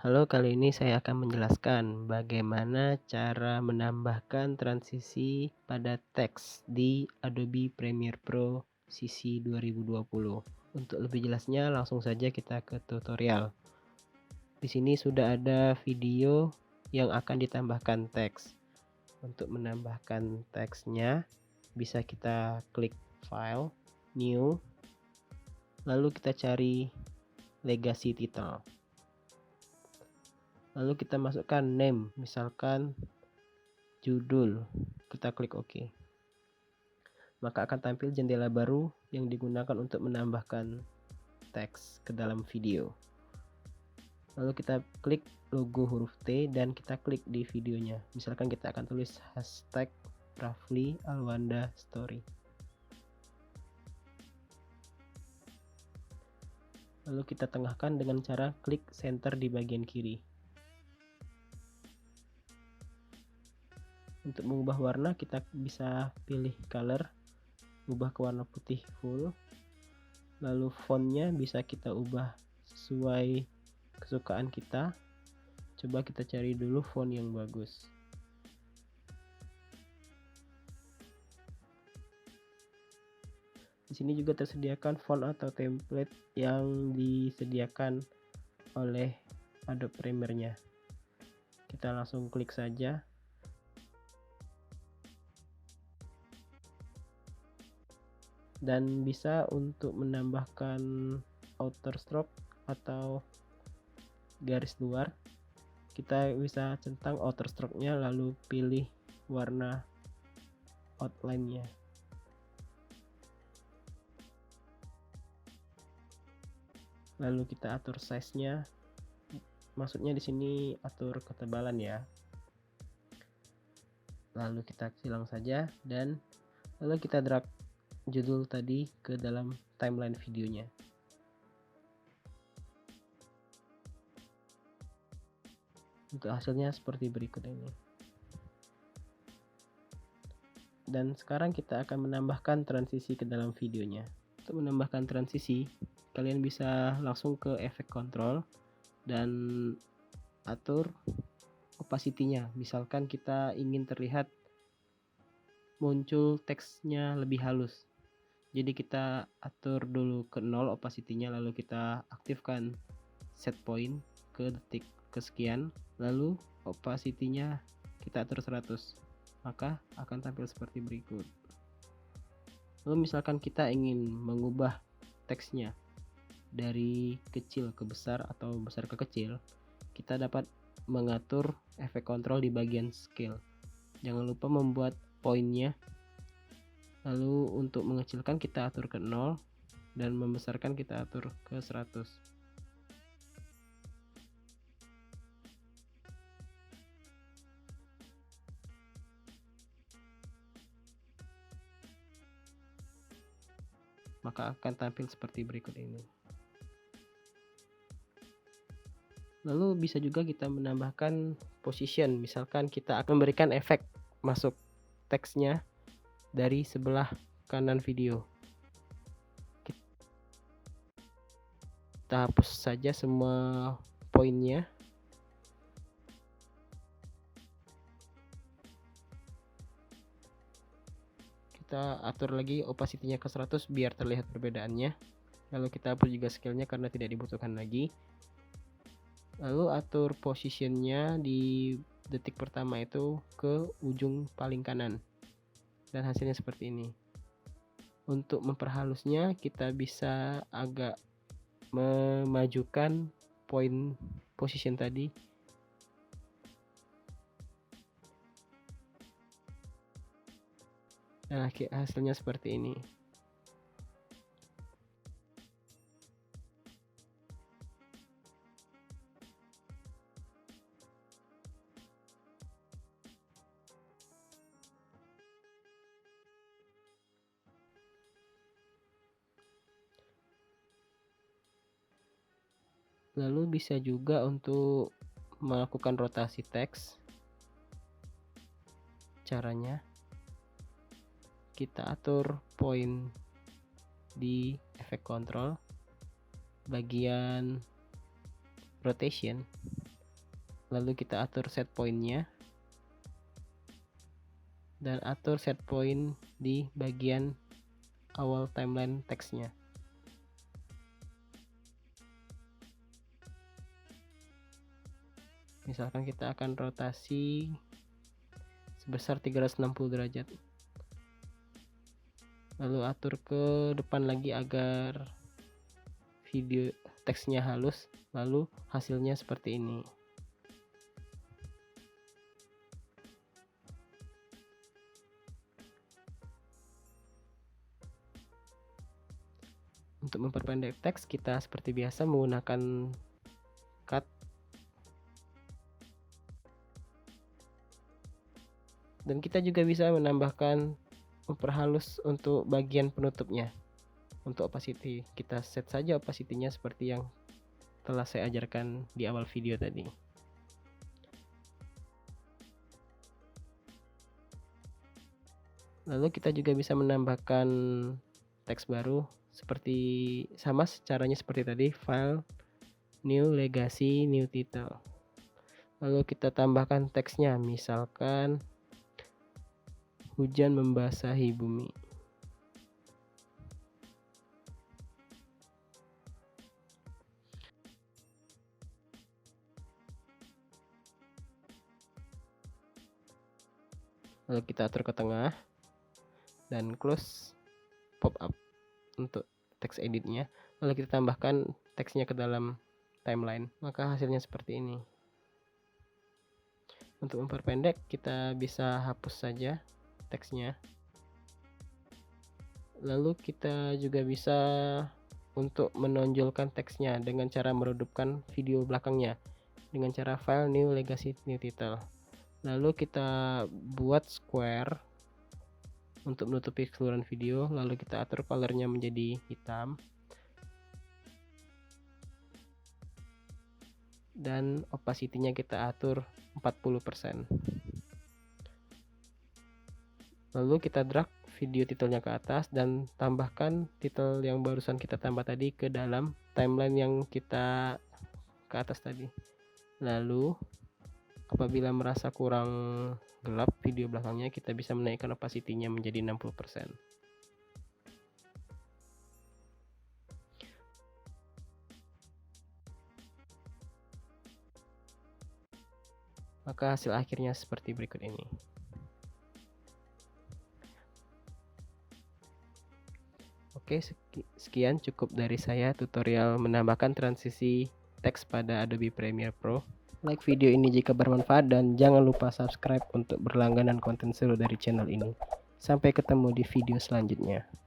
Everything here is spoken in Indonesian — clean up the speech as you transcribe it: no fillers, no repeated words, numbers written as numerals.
Halo, kali ini saya akan menjelaskan bagaimana cara menambahkan transisi pada teks di Adobe Premiere Pro CC 2020. Untuk lebih jelasnya, langsung saja kita ke tutorial. Di sini sudah ada video yang akan ditambahkan teks. Untuk menambahkan teksnya, bisa kita klik File, New, lalu kita cari Legacy Title. Lalu kita masukkan name, misalkan judul, kita klik OK. Maka akan tampil jendela baru yang digunakan untuk menambahkan teks ke dalam video. Lalu kita klik logo huruf T dan kita klik di videonya. Misalkan kita akan tulis hashtag Rafli Alwanda Story. Lalu kita tengahkan dengan cara klik center di bagian kiri. Untuk mengubah warna kita bisa pilih color, ubah ke warna putih full. Lalu fontnya bisa kita ubah sesuai kesukaan kita. Coba kita cari dulu font yang bagus. Di sini juga tersediakan font atau template yang disediakan oleh Adobe Premiere-nya. Kita langsung klik saja. Dan bisa untuk menambahkan outer stroke atau garis luar, kita bisa centang outer stroke-nya lalu pilih warna outline-nya. Lalu kita atur size-nya. Maksudnya di sini atur ketebalan ya. Lalu kita silang saja dan lalu kita drag judul tadi ke dalam timeline videonya. Untuk hasilnya seperti berikut ini. Dan sekarang kita akan menambahkan transisi ke dalam videonya. Untuk menambahkan transisi, kalian bisa langsung ke efek control dan atur opacity-nya. Misalkan kita ingin terlihat muncul teksnya lebih halus. Jadi kita atur dulu ke 0 opacity-nya, lalu kita aktifkan set point ke detik kesekian, lalu opacity-nya kita atur 100. Maka akan tampil seperti berikut. Lalu misalkan kita ingin mengubah teksnya dari kecil ke besar atau besar ke kecil, kita dapat mengatur efek kontrol di bagian scale. Jangan lupa membuat poinnya. Lalu untuk mengecilkan kita atur ke 0 dan membesarkan kita atur ke 100. Maka akan tampil seperti berikut ini. Lalu bisa juga kita menambahkan position. Misalkan kita akan memberikan efek masuk teksnya dari sebelah kanan video. Kita hapus saja semua poinnya. Kita atur lagi opacity-nya ke 100 biar terlihat perbedaannya. Lalu kita hapus juga scale-nya karena tidak dibutuhkan lagi. Lalu atur position-nya di detik pertama itu ke ujung paling kanan. Dan hasilnya seperti ini. Untuk memperhalusnya kita bisa agak memajukan point position tadi. Nah, hasilnya seperti ini. Lalu bisa juga untuk melakukan rotasi teks. Caranya kita atur poin di efek control bagian rotation. lalu kita atur set point-nya dan atur set point di bagian awal timeline teksnya. Misalkan kita akan rotasi sebesar 360 derajat. Lalu atur ke depan lagi agar video teksnya halus, lalu hasilnya seperti ini. Untuk memperpendek teks, kita seperti biasa menggunakan cut. Dan kita juga bisa menambahkan, memperhalus untuk bagian penutupnya. Untuk opacity, kita set saja opacity-nya seperti yang telah saya ajarkan di awal video tadi. Lalu kita juga bisa menambahkan teks baru seperti sama caranya seperti tadi, file, new, legacy, new title. Lalu kita tambahkan teksnya, misalkan hujan membasahi bumi. Lalu kita atur ke tengah dan close pop up untuk teks editnya. Lalu kita tambahkan teksnya ke dalam timeline, maka hasilnya seperti ini. Untuk memperpendek, kita bisa hapus saja teksnya. Lalu kita juga bisa untuk menonjolkan teksnya dengan cara meredupkan video belakangnya dengan cara file, new, legacy, new title. Lalu kita buat square untuk menutupi keseluruhan video, lalu kita atur colornya menjadi hitam dan opacity-nya kita atur 40%. Lalu kita drag video titelnya ke atas dan tambahkan titel yang barusan kita tambah tadi ke dalam timeline yang kita ke atas tadi. Lalu apabila merasa kurang gelap video belakangnya, kita bisa menaikkan opacity-nya menjadi 60%. Maka hasil akhirnya seperti berikut ini. Oke, sekian cukup dari saya tutorial menambahkan transisi teks pada Adobe Premiere Pro. Like video ini jika bermanfaat dan jangan lupa subscribe untuk berlangganan konten seru dari channel ini. Sampai ketemu di video selanjutnya.